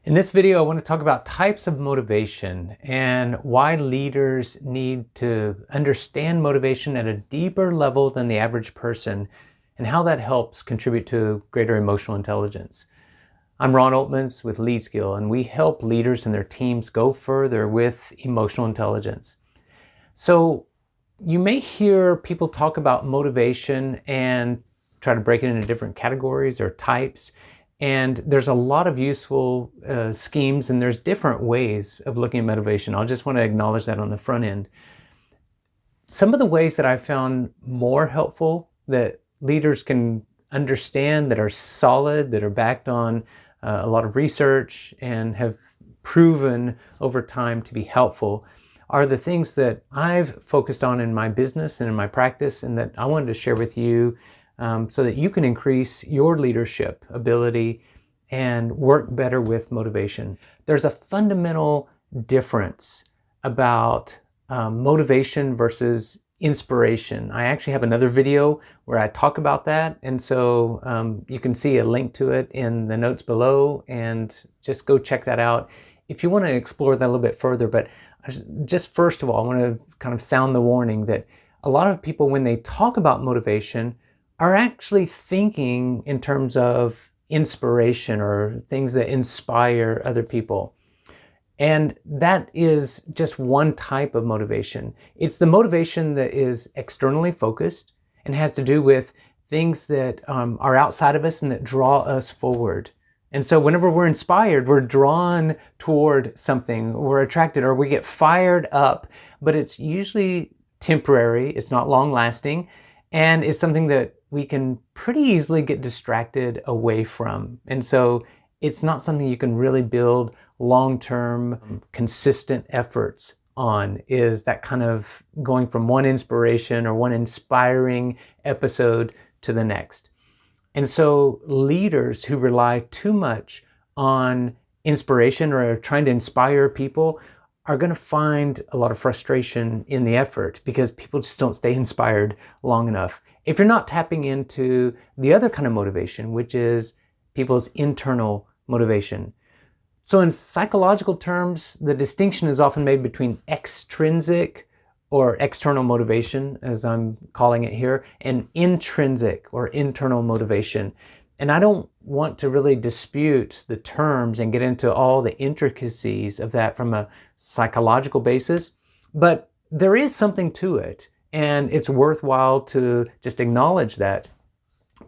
In this video, I want to talk about types of motivation and why leaders need to understand motivation at a deeper level than the average person and how that helps contribute to greater emotional intelligence. I'm Ron Oltmans with Leadskill, and we help leaders and their teams go further with emotional intelligence. So you may hear people talk about motivation and try to break it into different categories or types. And there's a lot of useful schemes, and there's different ways of looking at motivation. I just want to acknowledge that on the front end. Some of the ways that I found more helpful that leaders can understand, that are solid, that are backed on a lot of research and have proven over time to be helpful are the things that I've focused on in my business and in my practice, and that I wanted to share with you so that you can increase your leadership ability and work better with motivation. There's a fundamental difference about motivation versus inspiration. I actually have another video where I talk about that, and so you can see a link to it in the notes below, and just go check that out if you want to explore that a little bit further. But just first of all, I want to kind of sound the warning that a lot of people, when they talk about motivation, are actually thinking in terms of inspiration or things that inspire other people. And that is just one type of motivation. It's the motivation that is externally focused and has to do with things that are outside of us and that draw us forward. And so whenever we're inspired, we're drawn toward something, we're attracted, or we get fired up, but it's usually temporary, it's not long lasting, and it's something that we can pretty easily get distracted away from. And so it's not something you can really build long-term, consistent efforts on, is that kind of going from one inspiration or one inspiring episode to the next. And so leaders who rely too much on inspiration or are trying to inspire people are going to find a lot of frustration in the effort, because people just don't stay inspired long enough if you're not tapping into the other kind of motivation, which is people's internal motivation. So in psychological terms, the distinction is often made between extrinsic or external motivation, as I'm calling it here, and intrinsic or internal motivation. And I don't want to really dispute the terms and get into all the intricacies of that from a psychological basis, but there is something to it, and it's worthwhile to just acknowledge that.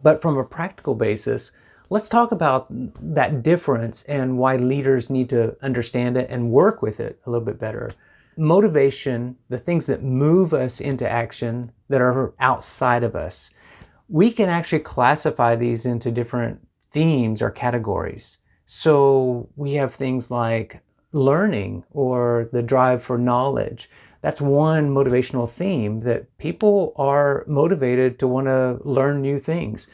But from a practical basis, let's talk about that difference and why leaders need to understand it and work with it a little bit better. Motivation, the things that move us into action that are outside of us, we can actually classify these into different themes or categories. So we have things like learning or the drive for knowledge. That's one motivational theme, that people are motivated to want to learn new things.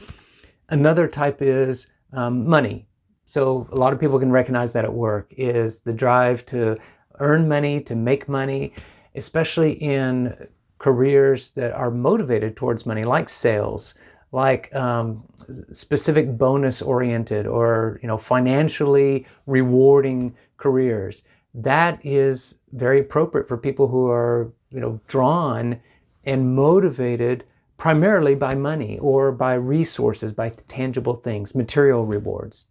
Another type is money. So a lot of people can recognize that at work, is the drive to earn money, to make money, especially in careers that are motivated towards money, like sales, like specific bonus oriented or financially rewarding careers. That is very appropriate for people who are drawn and motivated primarily by money or by resources, by tangible things, material rewards.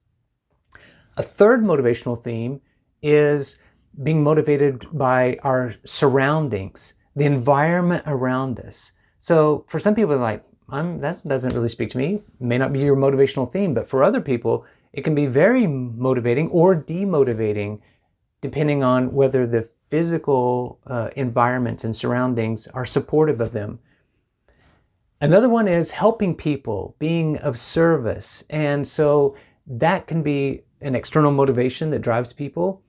A third motivational theme is being motivated by our surroundings, the environment around us. So for some people, like, that doesn't really speak to me. It may not be your motivational theme, but for other people, it can be very motivating or demotivating, depending on whether the physical environments and surroundings are supportive of them. Another one is helping people, being of service. And so that can be an external motivation that drives people.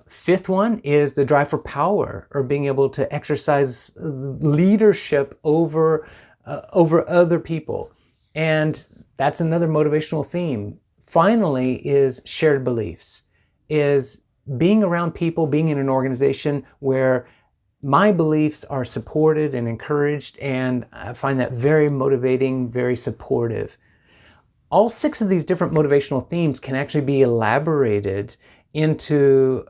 Fifth one is the drive for power, or being able to exercise leadership over other people. And that's another motivational theme. Finally is shared beliefs, is being around people, being in an organization where my beliefs are supported and encouraged, and I find that very motivating, very supportive. all 6 of these different motivational themes can actually be elaborated into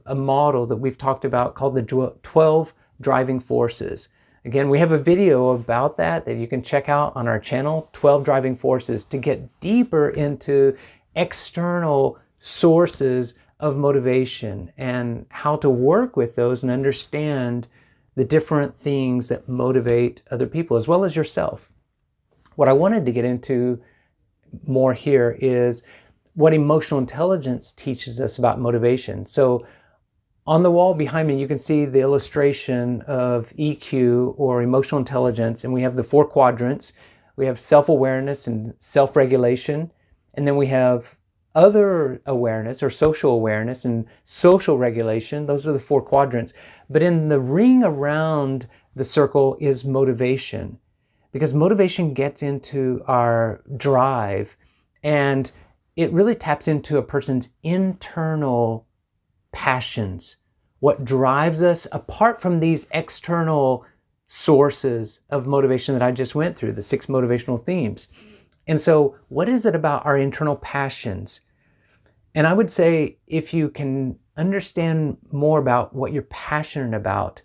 a model that we've talked about called the 12 driving forces. Again, we have a video about that you can check out on our channel, 12 driving forces, to get deeper into external sources of motivation and how to work with those and understand the different things that motivate other people as well as yourself. What I wanted to get into more here is what emotional intelligence teaches us about motivation. So on the wall behind me, you can see the illustration of EQ, or emotional intelligence, and we have the 4 quadrants. We have self-awareness and self-regulation, and then we have other awareness or social awareness and social regulation. Those are the 4 quadrants. But in the ring around the circle is motivation, because motivation gets into our drive, and it really taps into a person's internal passions, what drives us apart from these external sources of motivation that I just went through, the 6 motivational themes. And so what is it about our internal passions? And I would say if you can understand more about what you're passionate about,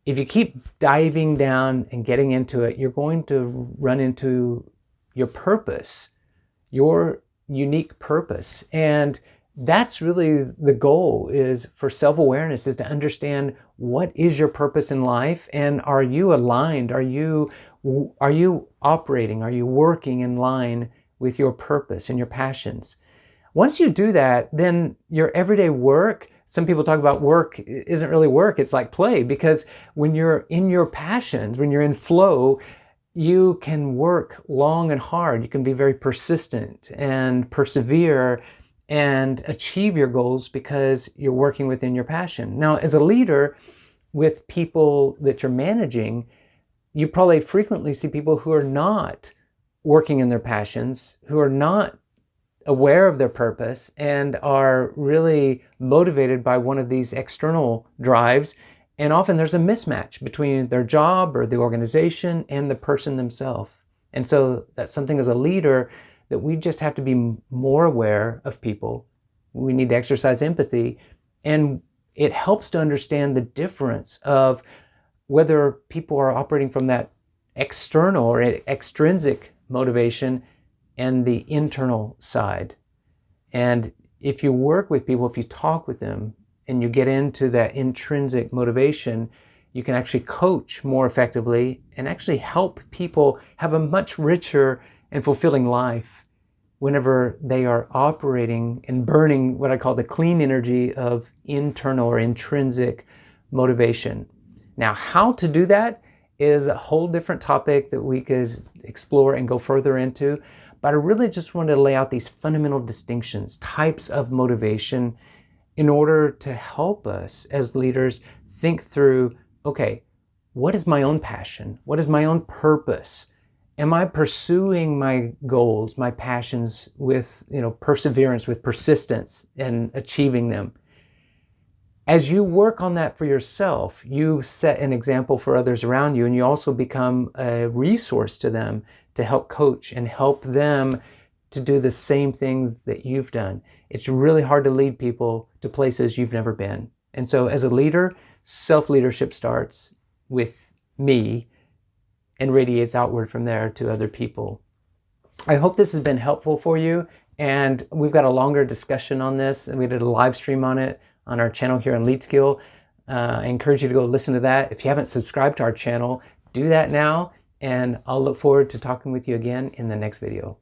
if you keep diving down and getting into it, you're going to run into your purpose, your unique purpose. And that's really the goal, is for self-awareness, is to understand what is your purpose in life, and are you aligned? Are you operating? Are you working in line with your purpose and your passions? Once you do that, then your everyday work, some people talk about work isn't really work, it's like play, because when you're in your passions, when you're in flow, you can work long and hard. You can be very persistent and persevere and achieve your goals because you're working within your passion. Now, as a leader with people that you're managing, you probably frequently see people who are not working in their passions, who are not aware of their purpose, and are really motivated by one of these external drives. And often there's a mismatch between their job or the organization and the person themselves. And so that's something as a leader that we just have to be more aware of people. We need to exercise empathy, and it helps to understand the difference of whether people are operating from that external or extrinsic motivation and the internal side. And if you work with people, if you talk with them and you get into that intrinsic motivation, you can actually coach more effectively and actually help people have a much richer and fulfilling life whenever they are operating and burning what I call the clean energy of internal or intrinsic motivation. Now, how to do that is a whole different topic that we could explore and go further into, but I really just wanted to lay out these fundamental distinctions, types of motivation, in order to help us as leaders think through, okay, what is my own passion? What is my own purpose? Am I pursuing my goals, my passions with, perseverance, with persistence and achieving them? As you work on that for yourself, you set an example for others around you, and you also become a resource to them to help coach and help them to do the same thing that you've done. It's really hard to lead people to places you've never been. And so as a leader, self-leadership starts with me and radiates outward from there to other people. I hope this has been helpful for you, and we've got a longer discussion on this, and we did a live stream on it on our channel here on Leadskill. I encourage you to go listen to that. If you haven't subscribed to our channel, do that now, and I'll look forward to talking with you again in the next video.